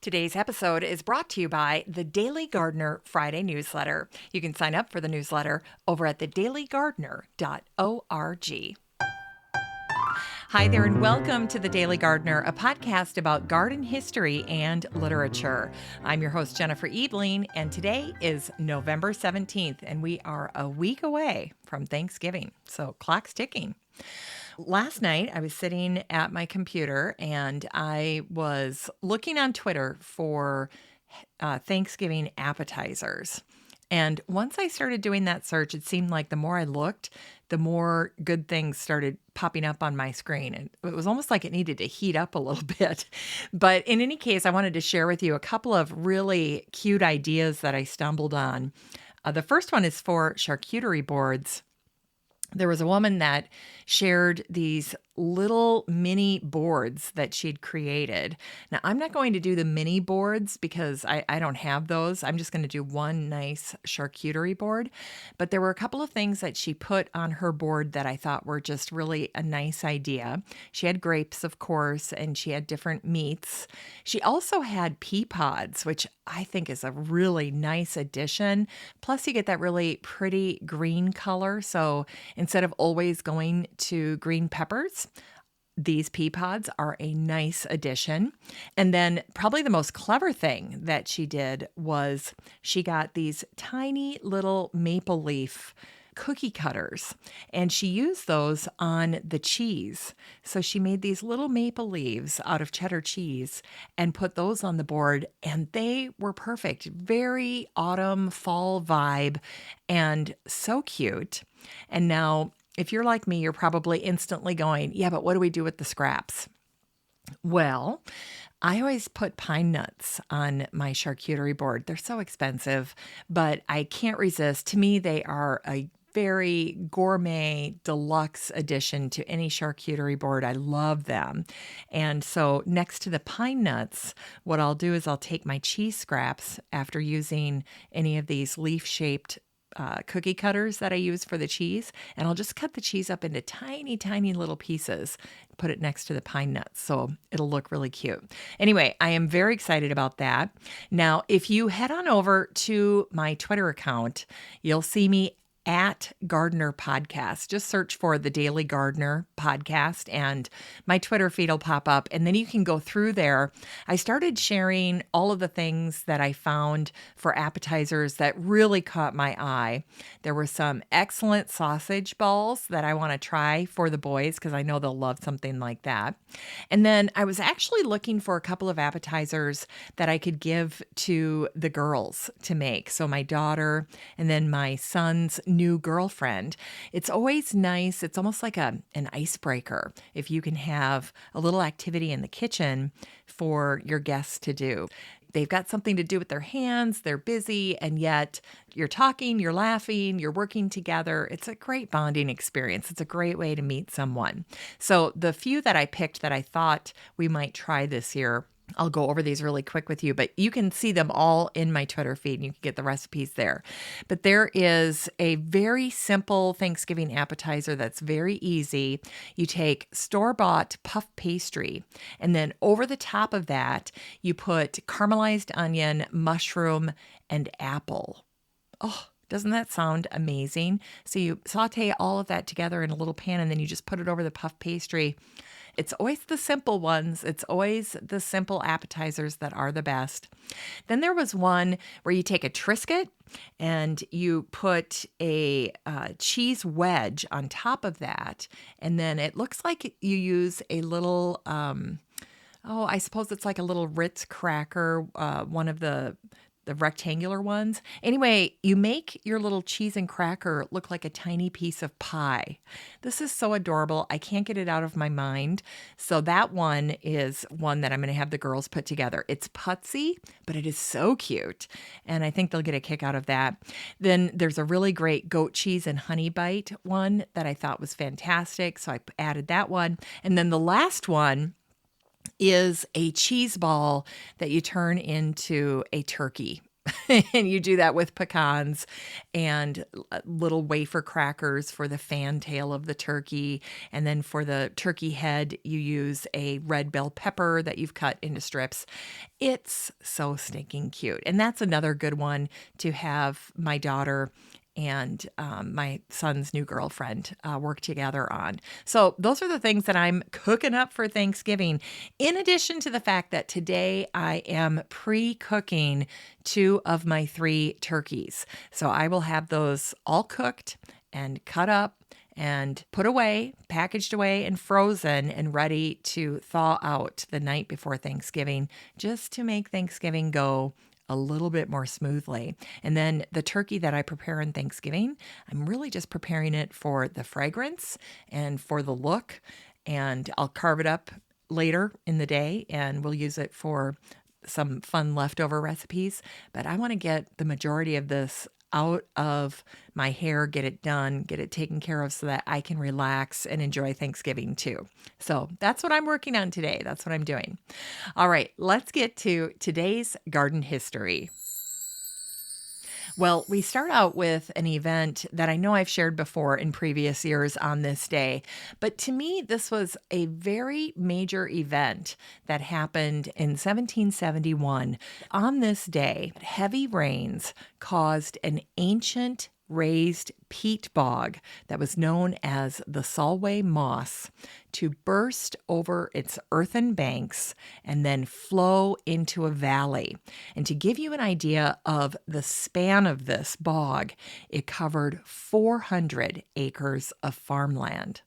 Today's episode is brought to you by the Daily Gardener Friday newsletter. You can sign up for the newsletter over at thedailygardener.org. Hi there, and welcome to The Daily Gardener, a podcast about garden history and literature. I'm your host, Jennifer Ebling, and today is November 17th, and we are a week away from Thanksgiving, so clock's ticking. Last night, I was sitting at my computer and I was looking on Twitter for Thanksgiving appetizers. And once I started doing that search, it seemed like the more I looked, the more good things started popping up on my screen. And it was almost like it needed to heat up a little bit. But in any case, I wanted to share with you a couple of really cute ideas that I stumbled on. The first one is for charcuterie boards. There was a woman that shared these little mini boards that she'd created. Now, I'm not going to do the mini boards because I don't have those. I'm just going to do one nice charcuterie board. But there were a couple of things that she put on her board that I thought were just really a nice idea. She had grapes, of course, and she had different meats. She also had pea pods, which I think is a really nice addition. Plus, you get that really pretty green color. So instead of always going to green peppers, these pea pods are a nice addition. And then probably the most clever thing that she did was she got these tiny little maple leaf cookie cutters, and she used those on the cheese. So she made these little maple leaves out of cheddar cheese and put those on the board, and they were perfect. Very autumn, fall vibe, and so cute. And now, if you're like me, you're probably instantly going, yeah, but what do we do with the scraps? Well, I always put pine nuts on my charcuterie board. They're so expensive, but I can't resist. To me, they are a very gourmet deluxe addition to any charcuterie board. I love them. And so next to the pine nuts, what I'll do is I'll take my cheese scraps after using any of these leaf-shaped cookie cutters that I use for the cheese, and I'll just cut the cheese up into tiny, tiny little pieces, put it next to the pine nuts, so it'll look really cute. Anyway, I am very excited about that. Now, if you head on over to my Twitter account, you'll see me at Gardener Podcast. Just search for the Daily Gardener Podcast and my Twitter feed will pop up, and then you can go through there. I started sharing all of the things that I found for appetizers that really caught my eye. There were some excellent sausage balls that I want to try for the boys because I know they'll love something like that. And then I was actually looking for a couple of appetizers that I could give to the girls to make. So my daughter and then my son's new girlfriend. It's always nice. It's almost like an icebreaker if you can have a little activity in the kitchen for your guests to do. They've got something to do with their hands. They're busy, and yet you're talking, you're laughing, you're working together. It's a great bonding experience. It's a great way to meet someone. So the few that I picked that I thought we might try this year, I'll go over these really quick with you, but you can see them all in my Twitter feed and you can get the recipes there. But there is a very simple Thanksgiving appetizer that's very easy. You take store-bought puff pastry, and then over the top of that, you put caramelized onion, mushroom, and apple. Oh, doesn't that sound amazing? So you saute all of that together in a little pan, and then you just put it over the puff pastry. It's always the simple ones. It's always the simple appetizers that are the best. Then there was one where you take a Triscuit and you put a cheese wedge on top of that. And then it looks like you use a little, I suppose it's like a little Ritz cracker, one of the rectangular ones. Anyway, you make your little cheese and cracker look like a tiny piece of pie. This is so adorable. I can't get it out of my mind. So that one is one that I'm going to have the girls put together. It's putsy, but it is so cute. And I think they'll get a kick out of that. Then there's a really great goat cheese and honey bite one that I thought was fantastic. So I added that one. And then the last one is a cheese ball that you turn into a turkey. And you do that with pecans and little wafer crackers for the fantail of the turkey. And then for the turkey head, you use a red bell pepper that you've cut into strips. It's so stinking cute. And that's another good one to have my daughter and my son's new girlfriend work together on. So those are the things that I'm cooking up for Thanksgiving. In addition to the fact that today I am pre-cooking 2 of my 3 turkeys. So I will have those all cooked and cut up and put away, packaged away and frozen and ready to thaw out the night before Thanksgiving, just to make Thanksgiving go a little bit more smoothly. And then the turkey that I prepare on Thanksgiving, I'm really just preparing it for the fragrance and for the look. And I'll carve it up later in the day and we'll use it for some fun leftover recipes. But I want to get the majority of this out of my hair, get it done, get it taken care of so that I can relax and enjoy Thanksgiving too. So that's what I'm working on today. That's what I'm doing. All right, let's get to today's garden history. Well, we start out with an event that I know I've shared before in previous years on this day, but to me, this was a very major event that happened in 1771. On this day, heavy rains caused an ancient raised peat bog that was known as the Solway moss to burst over its earthen banks and then flow into a valley. And to give you an idea of the span of this bog, it covered 400 acres of farmland.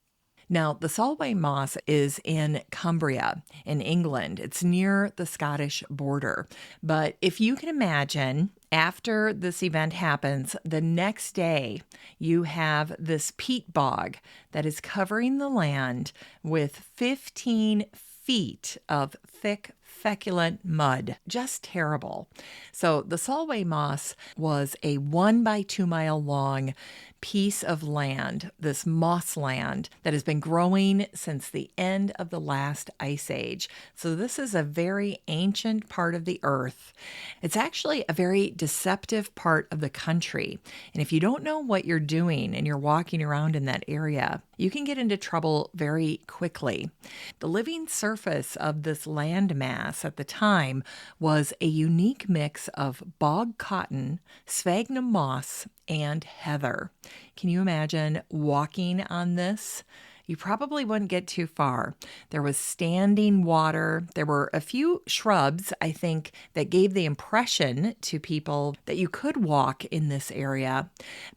Now, the Solway moss is in Cumbria in England. It's near the Scottish border. But if you can imagine, after this event happens, the next day you have this peat bog that is covering the land with 15 feet of thick, feculent mud. Just terrible. So the Solway moss was a 1 by 2 mile long piece of land, this moss land that has been growing since the end of the last ice age. So this is a very ancient part of the earth. It's actually a very deceptive part of the country. And if you don't know what you're doing and you're walking around in that area, you can get into trouble very quickly. The living surface of this land mass at the time was a unique mix of bog cotton, sphagnum moss, and heather. Can you imagine walking on this? You probably wouldn't get too far. There was standing water. There were a few shrubs, I think, that gave the impression to people that you could walk in this area.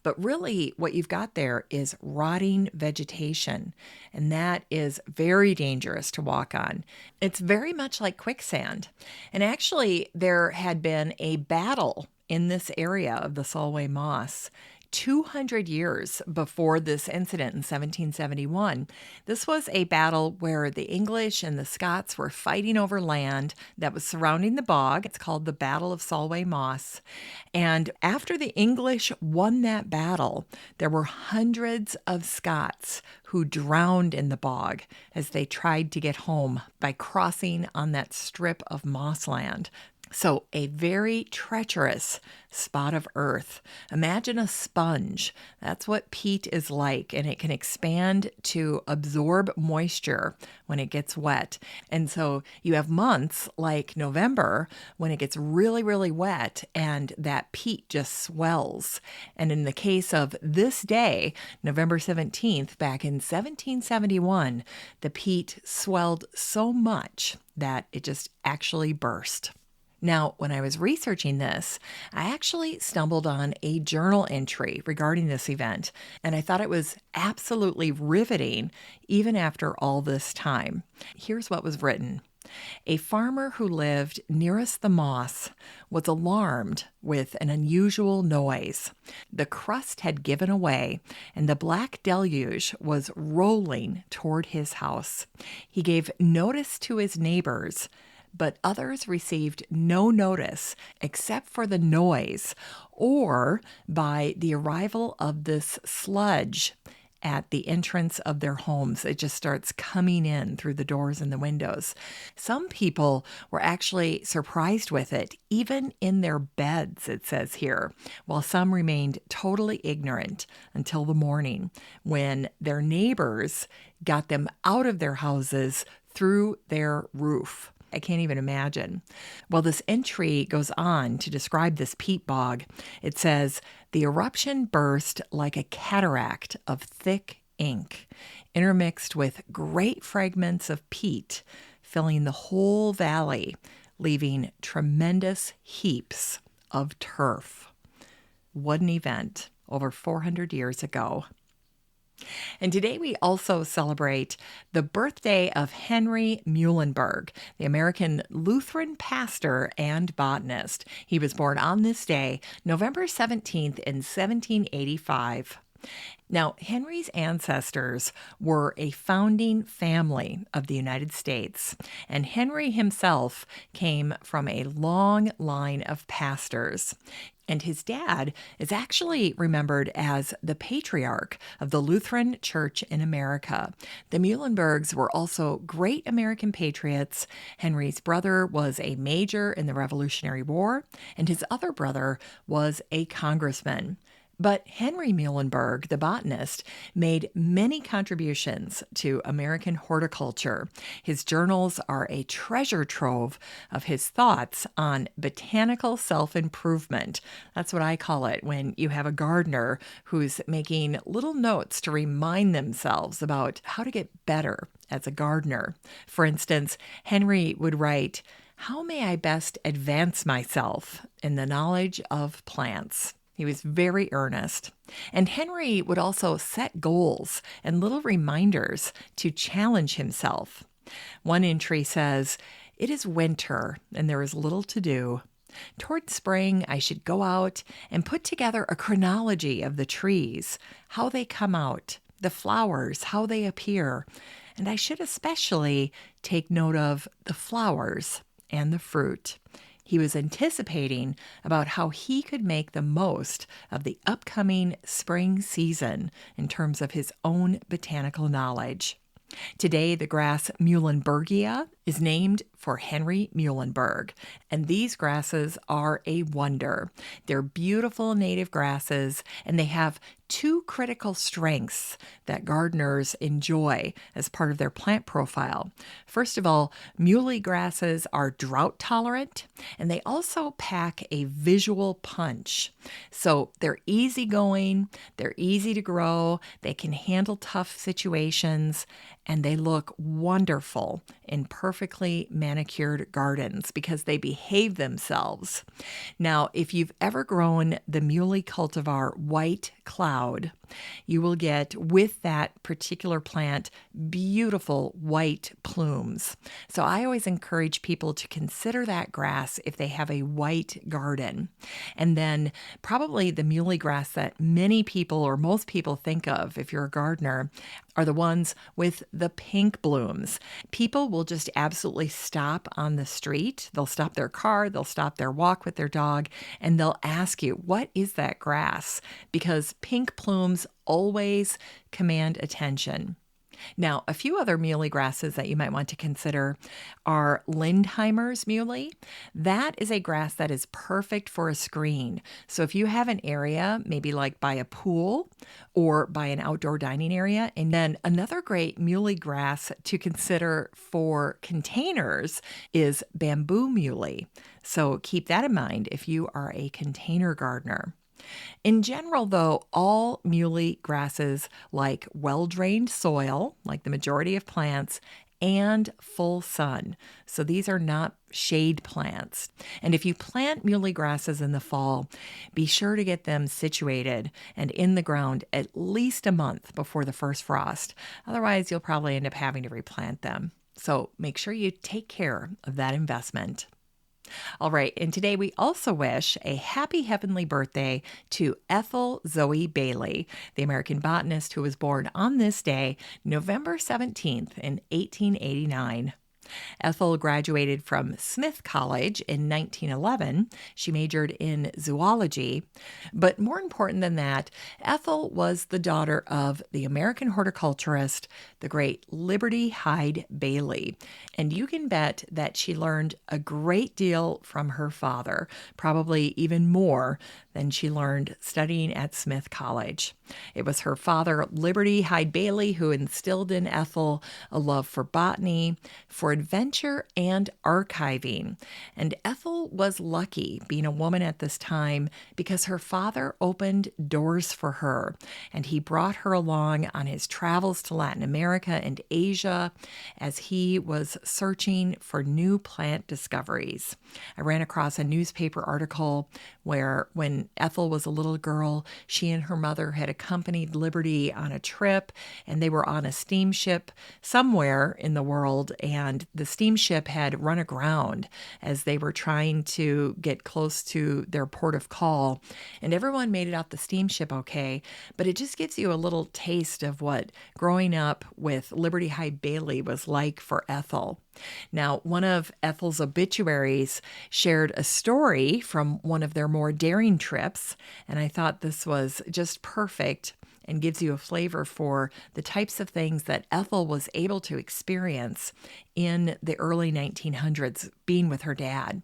But really, what you've got there is rotting vegetation, and that is very dangerous to walk on. It's very much like quicksand. And actually, there had been a battle in this area of the Solway moss 200 years before this incident in 1771. This was a battle where the English and the Scots were fighting over land that was surrounding the bog. It's called the Battle of Solway Moss. And after the English won that battle, there were hundreds of Scots who drowned in the bog as they tried to get home by crossing on that strip of mossland. So a very treacherous spot of earth. Imagine a sponge. That's what peat is like, and it can expand to absorb moisture when it gets wet. And so you have months like November when it gets really, really wet and that peat just swells. And in the case of this day, November 17th, back in 1771, the peat swelled so much that it just actually burst. Now, when I was researching this, I actually stumbled on a journal entry regarding this event, and I thought it was absolutely riveting even after all this time. Here's what was written. A farmer who lived nearest the moss was alarmed with an unusual noise. The crust had given away, and the black deluge was rolling toward his house. He gave notice to his neighbors, but others received no notice except for the noise or by the arrival of this sludge at the entrance of their homes. It just starts coming in through the doors and the windows. Some people were actually surprised with it, even in their beds, it says here, while some remained totally ignorant until the morning when their neighbors got them out of their houses through their roof. I can't even imagine. Well, this entry goes on to describe this peat bog. It says, the eruption burst like a cataract of thick ink, intermixed with great fragments of peat, filling the whole valley, leaving tremendous heaps of turf. What an event over 400 years ago. And today we also celebrate the birthday of Henry Muhlenberg, the American Lutheran pastor and botanist. He was born on this day, November 17th in 1785. Now, Henry's ancestors were a founding family of the United States, and Henry himself came from a long line of pastors. And his dad is actually remembered as the patriarch of the Lutheran Church in America. The Muhlenbergs were also great American patriots. Henry's brother was a major in the Revolutionary War, and his other brother was a congressman. But Henry Muhlenberg, the botanist, made many contributions to American horticulture. His journals are a treasure trove of his thoughts on botanical self-improvement. That's what I call it when you have a gardener who's making little notes to remind themselves about how to get better as a gardener. For instance, Henry would write, "How may I best advance myself in the knowledge of plants?" He was very earnest. And Henry would also set goals and little reminders to challenge himself. One entry says, "It is winter and there is little to do. Toward spring, I should go out and put together a chronology of the trees, how they come out, the flowers, how they appear. And I should especially take note of the flowers and the fruit." He was anticipating about how he could make the most of the upcoming spring season in terms of his own botanical knowledge. Today, the grass Muhlenbergia is named for Henry Muhlenberg, and these grasses are a wonder. They're beautiful native grasses, and they have two critical strengths that gardeners enjoy as part of their plant profile. First of all, muley grasses are drought tolerant, and they also pack a visual punch. So they're easygoing, they're easy to grow, they can handle tough situations, and they look wonderful in perfectly manicured gardens because they behave themselves. Now, if you've ever grown the muley cultivar White Cloud, you will get, with that particular plant, beautiful white plumes. So I always encourage people to consider that grass if they have a white garden. And then probably the muley grass that many people or most people think of if you're a gardener are the ones with the pink blooms. People will just absolutely stop on the street. They'll stop their car, they'll stop their walk with their dog, and they'll ask you, what is that grass? Because pink plumes always command attention. Now, a few other muley grasses that you might want to consider are Lindheimer's muley. That is a grass that is perfect for a screen. So if you have an area, maybe like by a pool or by an outdoor dining area, and then another great muley grass to consider for containers is bamboo muley. So keep that in mind if you are a container gardener. In general, though, all muley grasses like well-drained soil, like the majority of plants, and full sun. So these are not shade plants. And if you plant muley grasses in the fall, be sure to get them situated and in the ground at least a month before the first frost. Otherwise, you'll probably end up having to replant them. So make sure you take care of that investment. All right, and today we also wish a happy heavenly birthday to Ethel Zoe Bailey, the American botanist who was born on this day, November 17th in 1889. Ethel graduated from Smith College in 1911. She majored in zoology. But more important than that, Ethel was the daughter of the American horticulturist, the great Liberty Hyde Bailey. And you can bet that she learned a great deal from her father, probably even more than she learned studying at Smith College. It was her father, Liberty Hyde Bailey, who instilled in Ethel a love for botany, for adventure, and archiving. And Ethel was lucky being a woman at this time because her father opened doors for her, and he brought her along on his travels to Latin America and Asia as he was searching for new plant discoveries. I ran across a newspaper article where when Ethel was a little girl, she and her mother had accompanied Liberty on a trip, and they were on a steamship somewhere in the world, and the steamship had run aground as they were trying to get close to their port of call, and everyone made it off the steamship okay, but it just gives you a little taste of what growing up with Liberty Hyde Bailey was like for Ethel. Now, one of Ethel's obituaries shared a story from one of their more daring trips, and I thought this was just perfect and gives you a flavor for the types of things that Ethel was able to experience in the early 1900s being with her dad.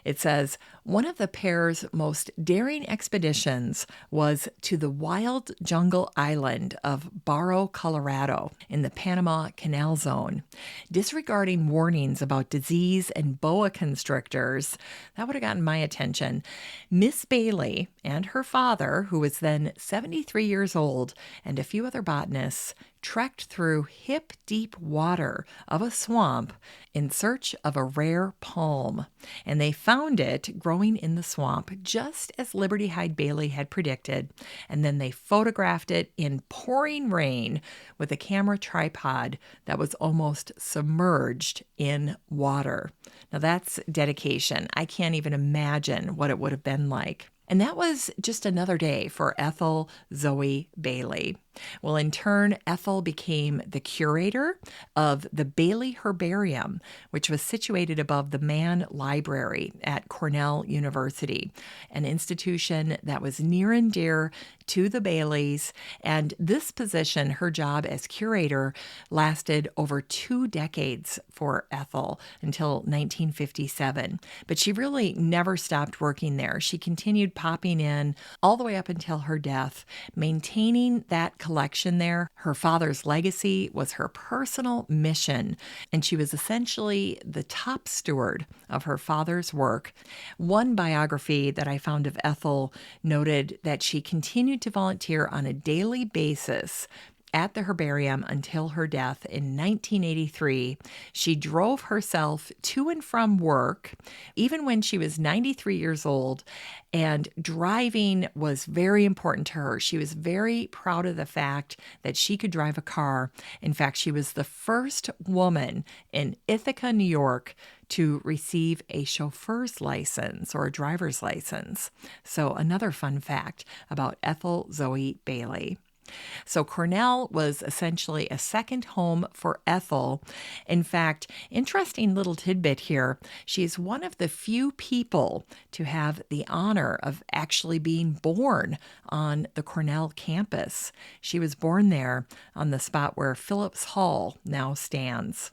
It says, one of the pair's most daring expeditions was to the wild jungle island of Barrow, Colorado, in the Panama Canal Zone. Disregarding warnings about disease and boa constrictors, that would have gotten my attention. Miss Bailey and her father, who was then 73 years old, and a few other botanists, trekked through hip-deep water of a swamp in search of a rare palm, and they found it growing in the swamp just as Liberty Hyde Bailey had predicted, and then they photographed it in pouring rain with a camera tripod that was almost submerged in water. Now that's dedication. I can't even imagine what it would have been like. And that was just another day for Ethel Zoe Bailey. Well, in turn, Ethel became the curator of the Bailey Herbarium, which was situated above the Mann Library at Cornell University, an institution that was near and dear to the Baileys. And this position, her job as curator, lasted over 2 decades for Ethel until 1957. But she really never stopped working there. She continued popping in all the way up until her death, maintaining that collection there. Her father's legacy was her personal mission, and she was essentially the top steward of her father's work. One biography that I found of Ethel noted that she continued to volunteer on a daily basis at the herbarium until her death in 1983. She drove herself to and from work, even when she was 93 years old, and driving was very important to her. She was very proud of the fact that she could drive a car. In fact, she was the first woman in Ithaca, New York, to receive a chauffeur's license or a driver's license. So another fun fact about Ethel Zoe Bailey. So Cornell was essentially a second home for Ethel. In fact, interesting little tidbit here, she's one of the few people to have the honor of actually being born on the Cornell campus. She was born there on the spot where Phillips Hall now stands.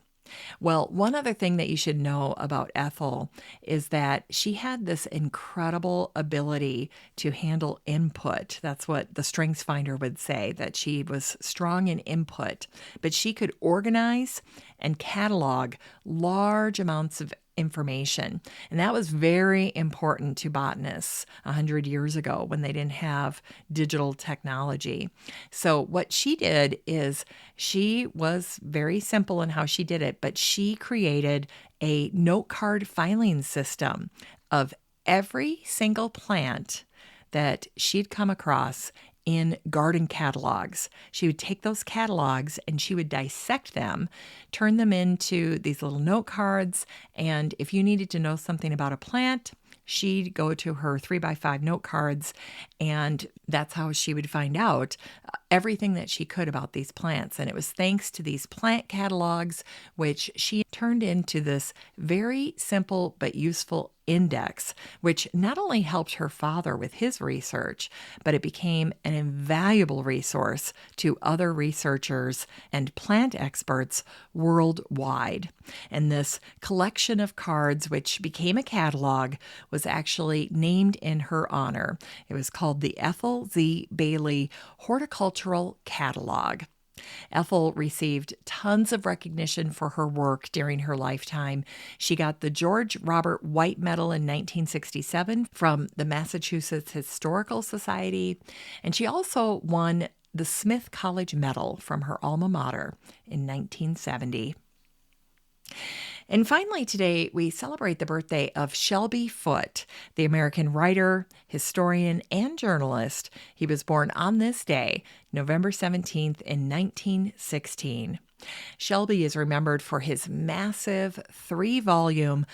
Well, one other thing that you should know about Ethel is that she had this incredible ability to handle input. That's what the Strengths Finder would say, that she was strong in input, but she could organize and catalog large amounts of information. And that was very important to botanists 100 years ago when they didn't have digital technology. So what she did is she was very simple in how she did it, but she created a note card filing system of every single plant that she'd come across in garden catalogs. She would take those catalogs and she would dissect them, turn them into these little note cards, and if you needed to know something about a plant, she'd go to her 3x5 note cards, and that's how she would find out everything that she could about these plants. And it was thanks to these plant catalogs, which she turned into this very simple but useful index, which not only helped her father with his research, but it became an invaluable resource to other researchers and plant experts worldwide. And this collection of cards, which became a catalog, was actually named in her honor. It was called the Ethel Z. Bailey Horticultural Catalog. Ethel received tons of recognition for her work during her lifetime. She got the George Robert White Medal in 1967 from the Massachusetts Historical Society, and she also won the Smith College Medal from her alma mater in 1970. And finally, today, we celebrate the birthday of Shelby Foote, the American writer, historian, and journalist. He was born on this day, November 17th, in 1916. Shelby is remembered for his massive 3-volume,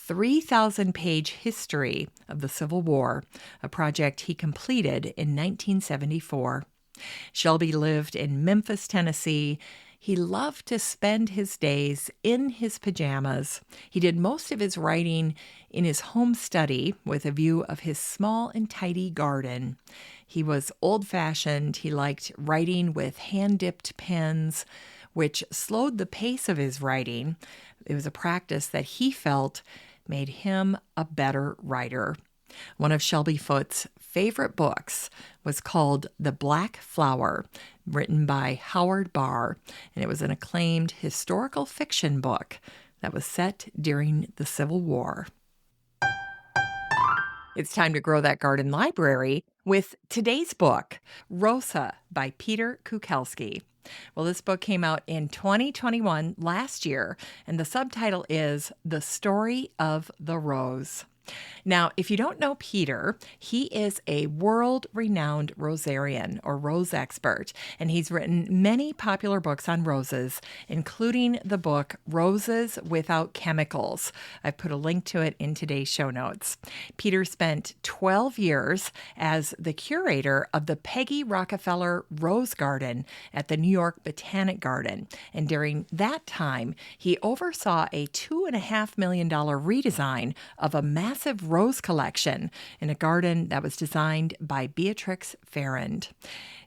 3,000-page history of the Civil War, a project he completed in 1974. Shelby lived in Memphis, Tennessee. He loved to spend his days in his pajamas. He did most of his writing in his home study with a view of his small and tidy garden. He was old-fashioned. He liked writing with hand-dipped pens, which slowed the pace of his writing. It was a practice that he felt made him a better writer. One of Shelby Foote's favorite books was called The Black Flower, written by Howard Barr, and it was an acclaimed historical fiction book that was set during the Civil War. It's time to grow that garden library with today's book, Rosa by Peter Kukelski. Well, this book came out in 2021, last year, and the subtitle is The Story of the Rose. Now, if you don't know Peter, he is a world-renowned rosarian or rose expert, and he's written many popular books on roses, including the book Roses Without Chemicals. I've put a link to it in today's show notes. Peter spent 12 years as the curator of the Peggy Rockefeller Rose Garden at the New York Botanic Garden, and during that time, he oversaw a $2.5 million redesign of a massive rose collection in a garden that was designed by Beatrix Farrand.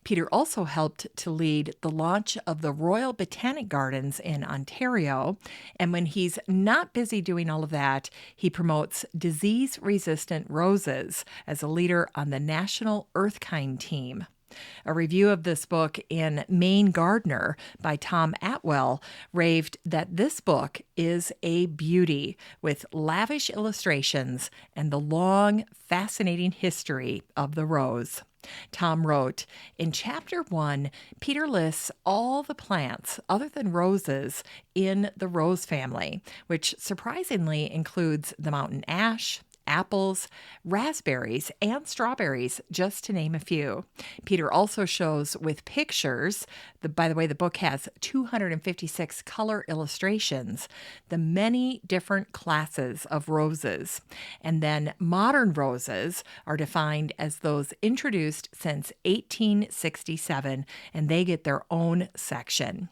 Peter also helped to lead the launch of the Royal Botanic Gardens in Ontario, and when he's not busy doing all of that, he promotes disease-resistant roses as a leader on the National Earthkind team. A review of this book in Maine Gardener by Tom Atwell raved that this book is a beauty with lavish illustrations and the long, fascinating history of the rose. Tom wrote, in Chapter 1, Peter lists all the plants other than roses in the rose family, which surprisingly includes the mountain ash, apples, raspberries, and strawberries, just to name a few. Peter also shows with pictures, by the way, the book has 256 color illustrations, the many different classes of roses. And then modern roses are defined as those introduced since 1867, and they get their own section.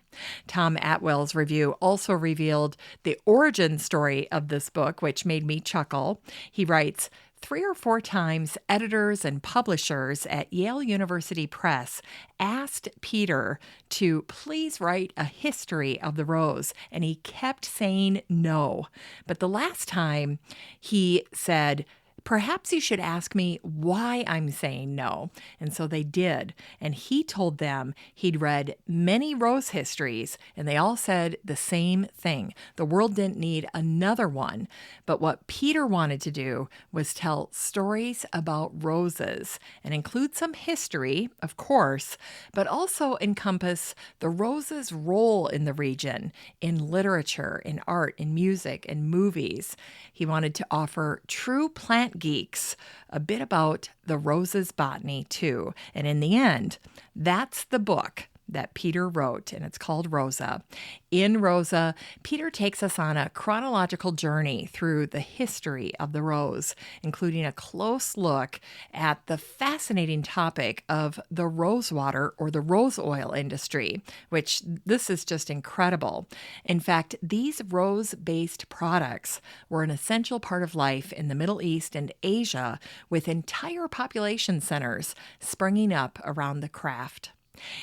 Tom Atwell's review also revealed the origin story of this book, which made me chuckle. He writes, 3 or 4 times, editors and publishers at Yale University Press asked Peter to please write a history of the rose, and he kept saying no. But the last time, he said, perhaps you should ask me why I'm saying no. And so they did. And he told them he'd read many rose histories, and they all said the same thing. The world didn't need another one. But what Peter wanted to do was tell stories about roses and include some history, of course, but also encompass the rose's role in the region, in literature, in art, in music, and movies. He wanted to offer true plant geeks a bit about the rose's botany too. And in the end, that's the book that Peter wrote, and it's called Rosa. In Rosa, Peter takes us on a chronological journey through the history of the rose, including a close look at the fascinating topic of the rosewater or the rose oil industry, which this is just incredible. In fact, these rose-based products were an essential part of life in the Middle East and Asia, with entire population centers springing up around the craft.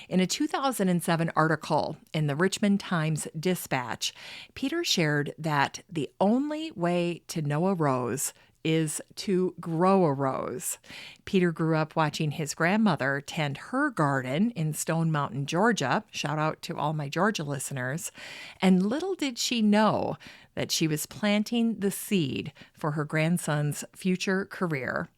In a 2007 article in the Richmond Times-Dispatch, Peter shared that the only way to know a rose is to grow a rose. Peter grew up watching his grandmother tend her garden in Stone Mountain, Georgia. Shout out to all my Georgia listeners. And little did she know that she was planting the seed for her grandson's future career.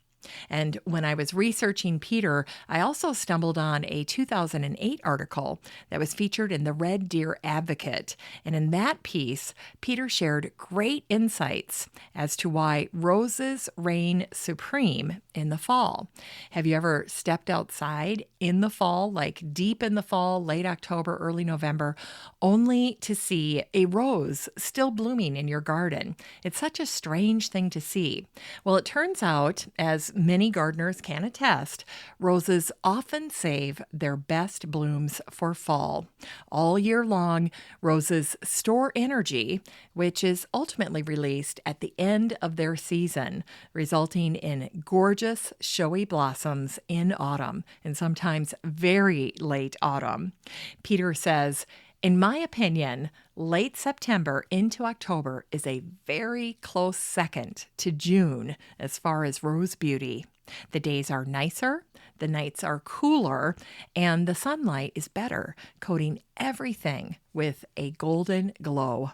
And when I was researching Peter, I also stumbled on a 2008 article that was featured in the Red Deer Advocate. And in that piece, Peter shared great insights as to why roses reign supreme in the fall. Have you ever stepped outside in the fall, like deep in the fall, late October, early November, only to see a rose still blooming in your garden? It's such a strange thing to see. Well, it turns out, as many gardeners can attest, roses often save their best blooms for fall. All year long, roses store energy, which is ultimately released at the end of their season, resulting in gorgeous, showy blossoms in autumn, and sometimes very late autumn. Peter says, in my opinion, late September into October is a very close second to June as far as rose beauty. The days are nicer, the nights are cooler, and the sunlight is better, coating everything with a golden glow.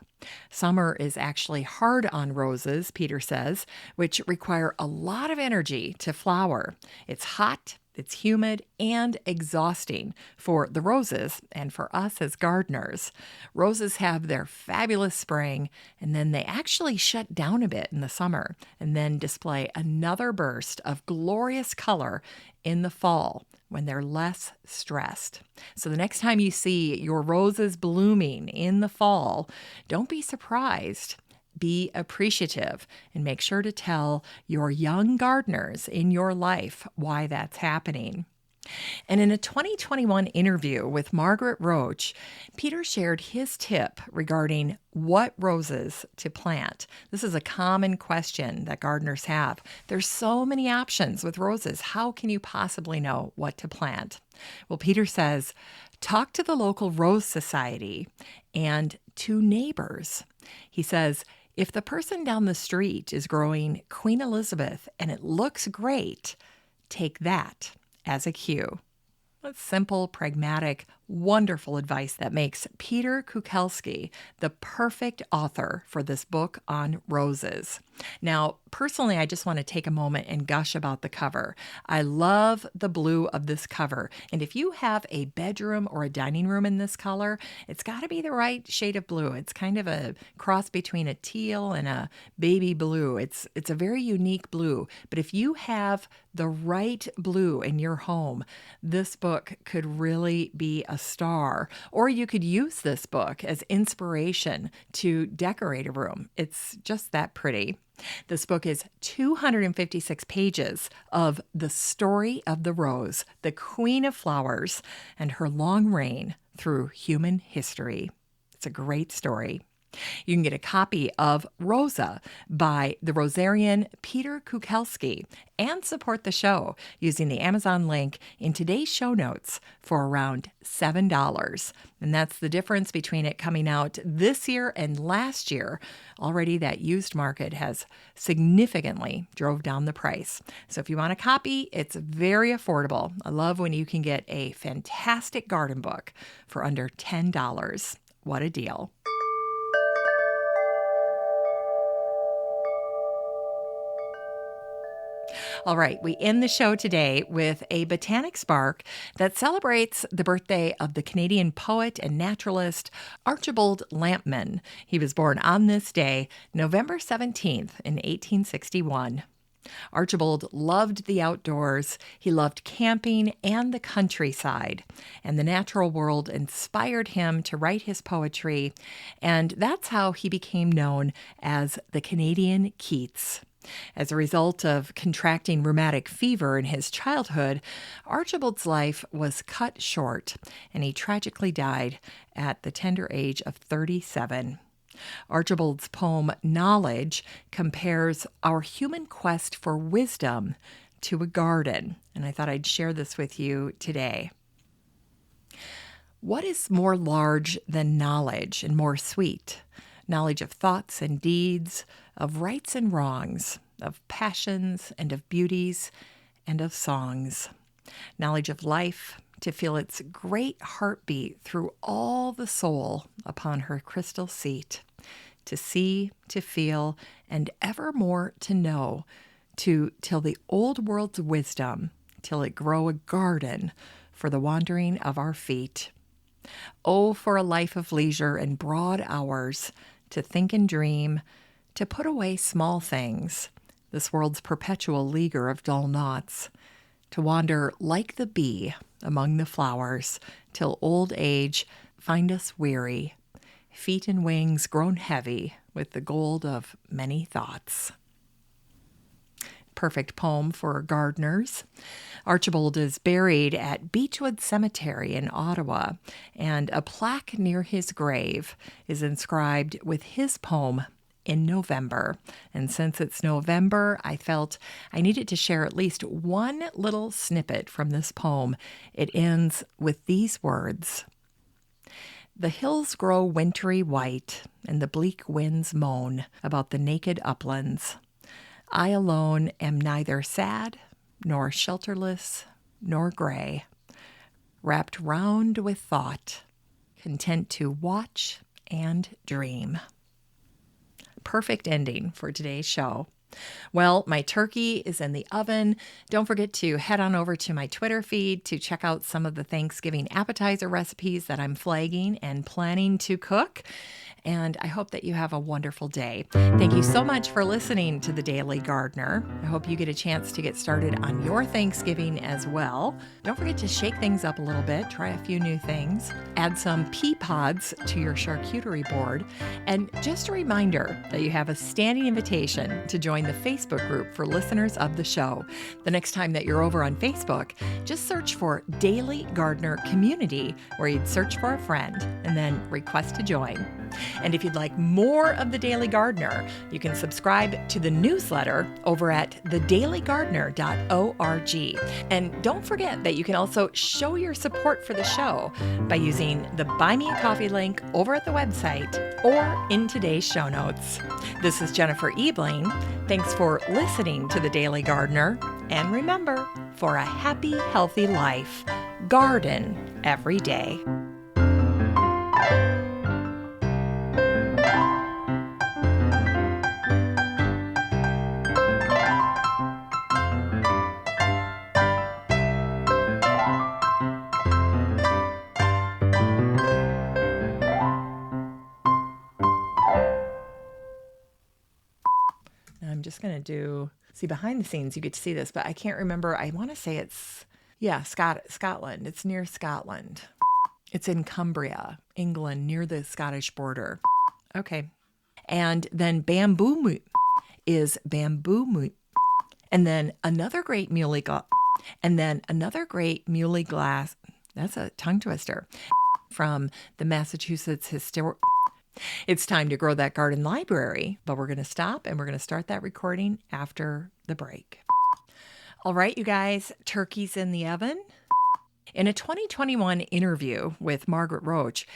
Summer is actually hard on roses, Peter says, which require a lot of energy to flower. It's hot, it's humid, and exhausting for the roses and for us as gardeners. Roses have their fabulous spring, and then they actually shut down a bit in the summer and then display another burst of glorious color in the fall when they're less stressed. So the next time you see your roses blooming in the fall, don't be surprised. Be appreciative and make sure to tell your young gardeners in your life why that's happening. And in a 2021 interview with Margaret Roach, Peter shared his tip regarding what roses to plant. This is a common question that gardeners have. There's so many options with roses. How can you possibly know what to plant? Well, Peter says, talk to the local rose society and to neighbors. He says, if the person down the street is growing Queen Elizabeth and it looks great, take that as a cue. That's simple, pragmatic, wonderful advice that makes Peter Kukelski the perfect author for this book on roses. Now, personally, I just want to take a moment and gush about the cover. I love the blue of this cover. And if you have a bedroom or a dining room in this color, it's got to be the right shade of blue. It's kind of a cross between a teal and a baby blue. It's a very unique blue. But if you have the right blue in your home, this book could really be a star. Or you could use this book as inspiration to decorate a room. It's just that pretty. This book is 256 pages of the story of the rose, the queen of flowers, and her long reign through human history. It's a great story. You can get a copy of Rosa by the Rosarian Peter Kukelski and support the show using the Amazon link in today's show notes for around $7. And that's the difference between it coming out this year and last year. Already that used market has significantly drove down the price. So if you want a copy, it's very affordable. I love when you can get a fantastic garden book for under $10. What a deal. All right, we end the show today with a Botanic Spark that celebrates the birthday of the Canadian poet and naturalist Archibald Lampman. He was born on this day, November 17th in 1861. Archibald loved the outdoors. He loved camping and the countryside, and the natural world inspired him to write his poetry, and that's how he became known as the Canadian Keats. As a result of contracting rheumatic fever in his childhood, Archibald's life was cut short, and he tragically died at the tender age of 37. Archibald's poem Knowledge compares our human quest for wisdom to a garden, and I thought I'd share this with you today. What is more large than knowledge and more sweet? Knowledge of thoughts and deeds, of rights and wrongs, of passions and of beauties and of songs. Knowledge of life, to feel its great heartbeat through all the soul upon her crystal seat, to see, to feel, and evermore to know, till the old world's wisdom, till it grow a garden for the wandering of our feet. Oh, for a life of leisure and broad hours, to think and dream, to put away small things, this world's perpetual leaguer of dull knots, to wander like the bee among the flowers, till old age find us weary, feet and wings grown heavy with the gold of many thoughts. Perfect poem for gardeners. Archibald is buried at Beechwood Cemetery in Ottawa, and a plaque near his grave is inscribed with his poem, In November. And since it's November, I felt I needed to share at least one little snippet from this poem. It ends with these words. The hills grow wintry white, and the bleak winds moan about the naked uplands. I alone am neither sad, nor shelterless, nor gray, wrapped round with thought, content to watch and dream. Perfect ending for today's show. Well, my turkey is in the oven. Don't forget to head on over to my Twitter feed to check out some of the Thanksgiving appetizer recipes that I'm flagging and planning to cook. And I hope that you have a wonderful day. Thank you so much for listening to The Daily Gardener. I hope you get a chance to get started on your Thanksgiving as well. Don't forget to shake things up a little bit, try a few new things, add some pea pods to your charcuterie board. And just a reminder that you have a standing invitation to join the Facebook group for listeners of the show. The next time that you're over on Facebook, just search for Daily Gardener Community, where you'd search for a friend and then request to join. And if you'd like more of The Daily Gardener, you can subscribe to the newsletter over at thedailygardener.org. And don't forget that you can also show your support for the show by using the Buy Me a Coffee link over at the website or in today's show notes. This is Jennifer Ebling. Thanks for listening to The Daily Gardener. And remember, for a happy, healthy life, garden every day. I'm just going to see behind the scenes, you get to see this, but I can't remember. I want to say it's, Scotland. It's near Scotland. It's in Cumbria, England, near the Scottish border. Okay. And then bamboo is bamboo. And then another great muley glass. That's a tongue twister. From the Massachusetts Historic. It's time to grow that garden library, but we're going to stop and we're going to start that recording after the break. All right, you guys, turkey's in the oven. In a 2021 interview with Margaret Roach,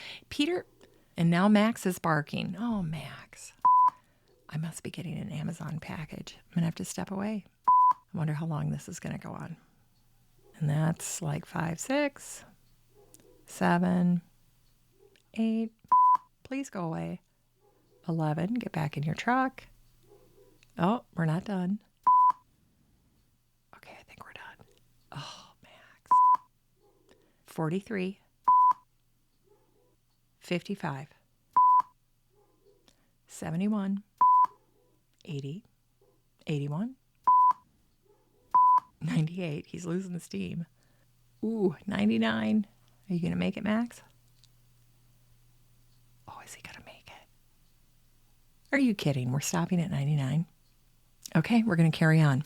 and now Max is barking. Oh, Max. I must be getting an Amazon package. I'm going to have to step away. I wonder how long this is going to go on. And that's like 5, 6, 7, 8. Please go away. 11, get back in your truck. Oh, we're not done. Okay, I think we're done. Oh, Max. 43. 55. 71. 80. 81. 98. He's losing the steam. Ooh, 99. Are you going to make it, Max? Oh, is he going to make it? Are you kidding? We're stopping at 99. Okay, we're going to carry on.